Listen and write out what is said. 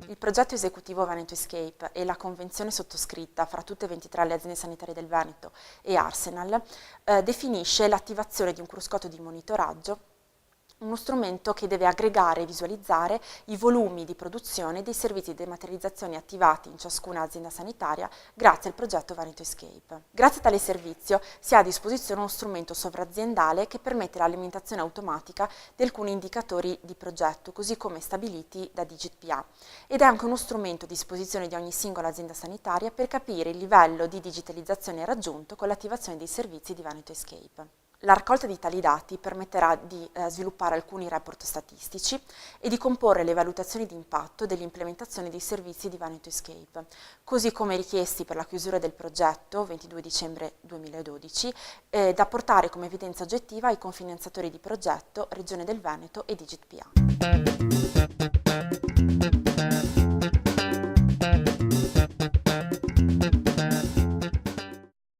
Il progetto esecutivo Veneto Escape e la convenzione sottoscritta fra tutte e 23 le aziende sanitarie del Veneto e Arsenal definisce l'attivazione di un cruscotto di monitoraggio, uno strumento che deve aggregare e visualizzare i volumi di produzione dei servizi di dematerializzazione attivati in ciascuna azienda sanitaria grazie al progetto Veneto Escape. Grazie a tale servizio si ha a disposizione uno strumento sovraziendale che permette l'alimentazione automatica di alcuni indicatori di progetto, così come stabiliti da DigitPA, ed è anche uno strumento a disposizione di ogni singola azienda sanitaria per capire il livello di digitalizzazione raggiunto con l'attivazione dei servizi di Veneto Escape. La raccolta di tali dati permetterà di sviluppare alcuni report statistici e di comporre le valutazioni di impatto dell'implementazione dei servizi di Veneto Escape, così come richiesti per la chiusura del progetto 22 dicembre 2012, da portare come evidenza oggettiva ai cofinanziatori di progetto Regione del Veneto e DigitPA.